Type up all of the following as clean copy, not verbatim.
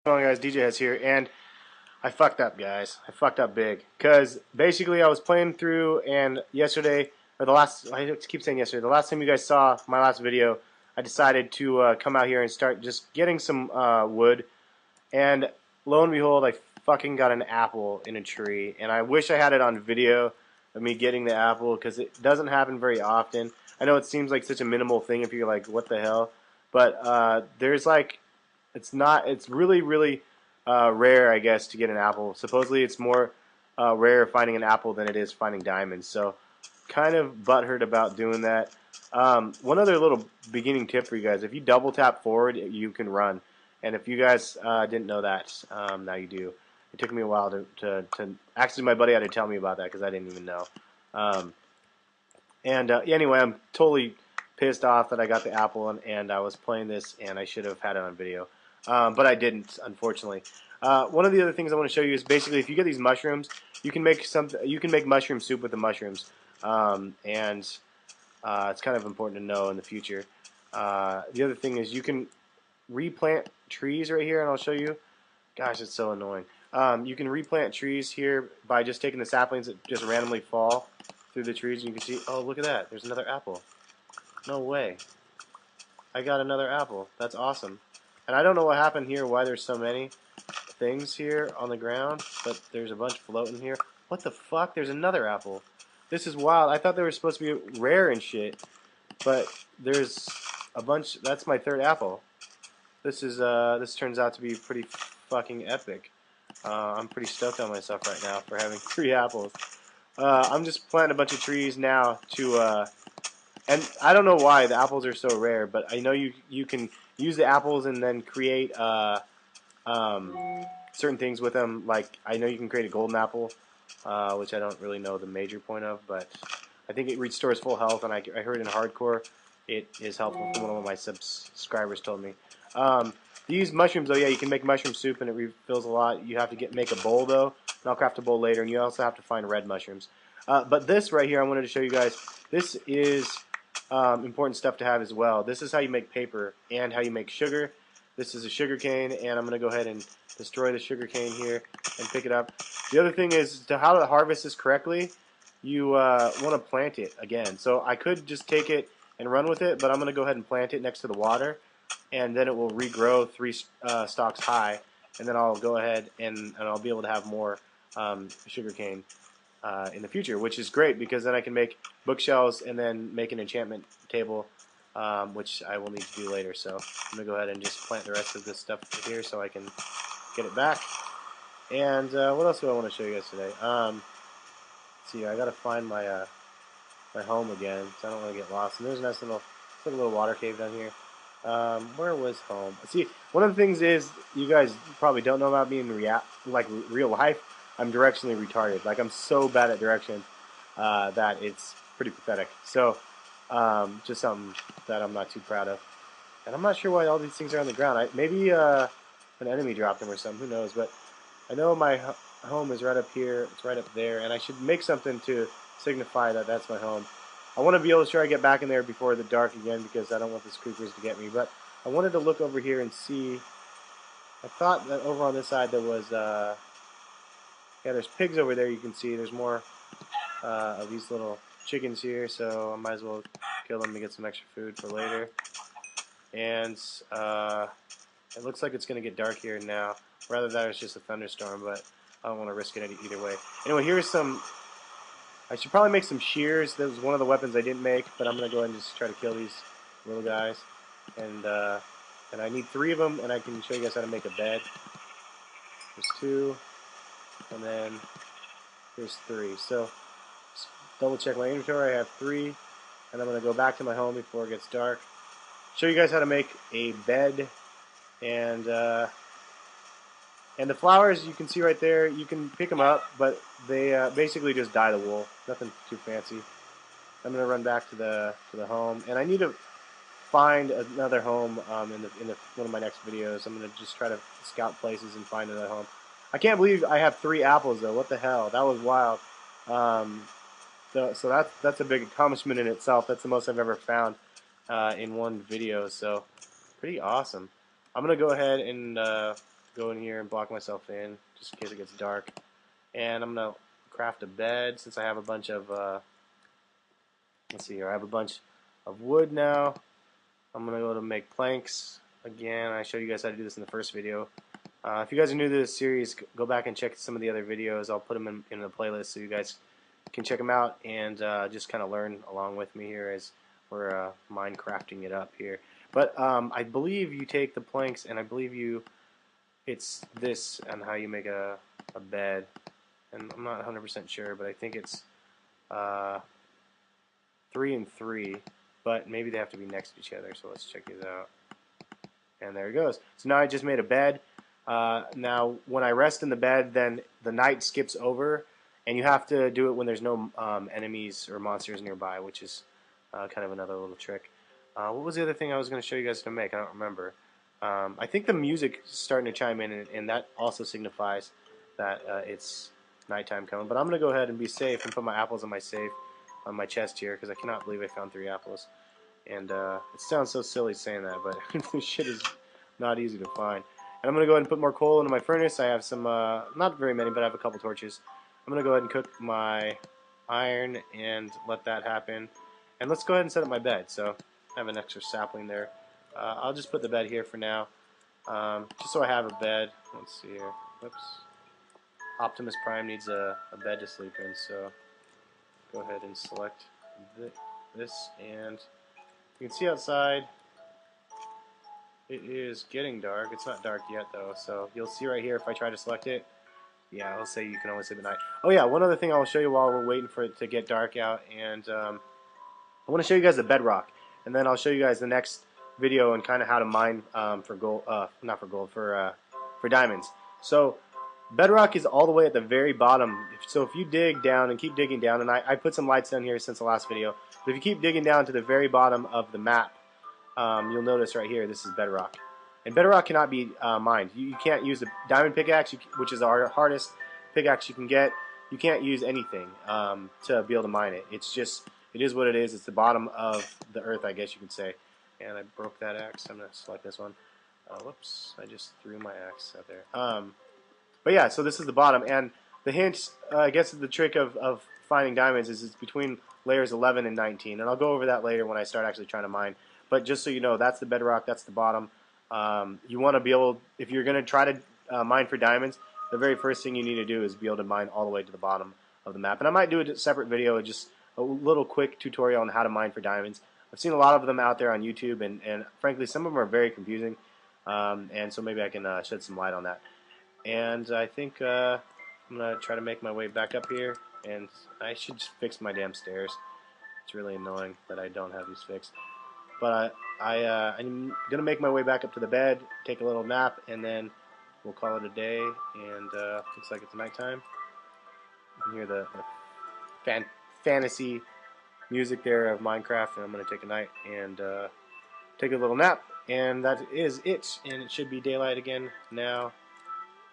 What's going on, guys? djhes here, and I fucked up, guys. I fucked up big. Because basically I was playing through, and yesterday, or I keep saying yesterday, the last time you guys saw my last video, I decided to come out here and start just getting some wood, and lo and behold, I fucking got an apple in a tree, and I wish I had it on video of me getting the apple, because it doesn't happen very often. I know it seems like such a minimal thing if you're like, what the hell? But there's like, it's really, really rare, I guess, to get an apple. Supposedly it's more rare finding an apple than it is finding diamonds. So kind of butthurt about doing that. One other little beginning tip for you guys. If you double tap forward, you can run. And if you guys didn't know that, now you do. It took me a while to actually, my buddy had to tell me about that because I didn't even know. Um, anyway, I'm totally pissed off that I got the apple and I was playing this and I should have had it on video. But I didn't, unfortunately. One of the other things I want to show you is basically if you get these mushrooms, you can make mushroom soup with the mushrooms, and it's kind of important to know in the future. The other thing is you can replant trees right here, and I'll show you. Gosh, it's so annoying. You can replant trees here by just taking the saplings that just randomly fall through the trees, and you can see, oh, look at that. There's another apple. No way. I got another apple. That's awesome. And I don't know what happened here, why there's so many things here on the ground, but there's a bunch floating here. What the fuck? There's another apple. This is wild. I thought they were supposed to be rare and shit, but there's a bunch. That's my third apple. This turns out to be pretty fucking epic. I'm pretty stoked on myself right now for having 3 apples. I'm just planting a bunch of trees now to and I don't know why the apples are so rare, but I know you can use the apples and then create um, certain things with them. Like I know you can create a golden apple, which I don't really know the major point of, but I think it restores full health. And I heard in hardcore it is helpful from one of my subscribers told me. These mushrooms, though, yeah, you can make mushroom soup and it refills a lot. You have to make a bowl though, and I'll craft a bowl later. And you also have to find red mushrooms. But this right here, I wanted to show you guys. This is important stuff to have as well. This is how you make paper and how you make sugar. This is a sugar cane, and I'm going to go ahead and destroy the sugar cane here and pick it up. The other thing is to how to harvest this correctly, you want to plant it again. So I could just take it and run with it, but I'm going to go ahead and plant it next to the water, and then it will regrow 3 stalks high, and then I'll go ahead and I'll be able to have more sugar cane in the future, which is great because then I can make bookshelves and then make an enchantment table, which I will need to do later. So I'm going to go ahead and just plant the rest of this stuff here so I can get it back. And what else do I want to show you guys today? Let's see, I got to find my my home again, so I don't want to get lost. And there's a nice little water cave down here. Where was home? See, one of the things is you guys probably don't know about me in real life. I'm directionally retarded. Like I'm so bad at direction that it's pretty pathetic. So just something that I'm not too proud of. And I'm not sure why all these things are on the ground. Maybe an enemy dropped them or something. Who knows? But I know my home is right up here. It's right up there, and I should make something to signify that that's my home. I want to be able to try to get back in there before the dark again because I don't want the creepers to get me. But I wanted to look over here and see. I thought that over on this side there was yeah, there's pigs over there. You can see there's more of these little chickens here, so I might as well kill them to get some extra food for later. And it looks like it's going to get dark here now. Rather that it's just a thunderstorm, but I don't want to risk it either way. Anyway, here's some. I should probably make some shears. That was one of the weapons I didn't make, but I'm going to go ahead and just try to kill these little guys. And I need 3 of them, and I can show you guys how to make a bed. There's 2, and then there's 3. So just double check my inventory. I have 3, and I'm going to go back to my home before it gets dark. Show you guys how to make a bed, and the flowers you can see right there. You can pick them up, but they basically just dye the wool. Nothing too fancy. I'm gonna run back to the home, and I need to find another home in one of my next videos. I'm gonna just try to scout places and find another home. I can't believe I have 3 apples though. What the hell? That was wild. So that's a big accomplishment in itself. That's the most I've ever found in one video. So pretty awesome. I'm gonna go ahead and go in here and block myself in just in case it gets dark. And I'm gonna craft a bed since I have a bunch of let's see here. I have a bunch of wood now. I'm gonna go to make planks again. I showed you guys how to do this in the first video. If you guys are new to this series, go back and check some of the other videos. I'll put them in the playlist so you guys can check them out and just kind of learn along with me here as we're Minecrafting it up here. But I believe you take the planks, and I believe it's this and how you make a bed. And I'm not 100% sure, but I think it's 3 and 3, but maybe they have to be next to each other. So let's check these out. And there it goes. So now I just made a bed. Now when I rest in the bed, then the night skips over, and you have to do it when there's no enemies or monsters nearby, which is kind of another little trick. What was the other thing I was going to show you guys to make? I don't remember. I think the music is starting to chime in, and that also signifies that it's nighttime coming. But I'm going to go ahead and be safe and put my apples in my safe on my chest here because I cannot believe I found 3 apples. And it sounds so silly saying that, but this shit is not easy to find. And I'm going to go ahead and put more coal into my furnace. I have some, not very many, but I have a couple torches. I'm going to go ahead and cook my iron and let that happen. And let's go ahead and set up my bed. So I have an extra sapling there. I'll just put the bed here for now, just so I have a bed. Let's see here. Whoops. Optimus Prime needs a bed to sleep in, so go ahead and select this, and you can see outside it is getting dark. It's not dark yet though, so you'll see right here if I try to select it, yeah, it'll say you can only sleep at night. Oh yeah, one other thing I'll show you while we're waiting for it to get dark out, and I want to show you guys the bedrock, and then I'll show you guys the next video and kind of how to mine for gold, not for gold, for diamonds. So bedrock is all the way at the very bottom. So if you dig down and keep digging down, and I put some lights down here since the last video, but if you keep digging down to the very bottom of the map, you'll notice right here this is bedrock. And bedrock cannot be mined. You can't use a diamond pickaxe, which is our hardest pickaxe you can get. You can't use anything to be able to mine it. It's just, it is what it is. It's the bottom of the earth, I guess you could say. And I broke that axe. I'm going to select this one. Whoops, I just threw my axe out there. But yeah, so this is the bottom. And the hint, I guess the trick of finding diamonds is it's between layers 11 and 19. And I'll go over that later when I start actually trying to mine. But just so you know, that's the bedrock, that's the bottom. You want to be able, if you're going to try to mine for diamonds, the very first thing you need to do is be able to mine all the way to the bottom of the map. And I might do a separate video, just a little quick tutorial on how to mine for diamonds. I've seen a lot of them out there on YouTube, and frankly, some of them are very confusing. And so maybe I can shed some light on that. And I think I'm going to try to make my way back up here, and I should just fix my damn stairs. It's really annoying that I don't have these fixed. But I'm going to make my way back up to the bed, take a little nap, and then we'll call it a day. And looks like it's nighttime. You can hear the fantasy music there of Minecraft, and I'm going to take a night and take a little nap. And that is it. And it should be daylight again now.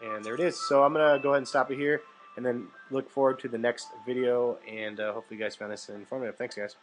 And there it is. So I'm going to go ahead and stop it here, and then look forward to the next video. And hopefully you guys found this informative. Thanks, guys.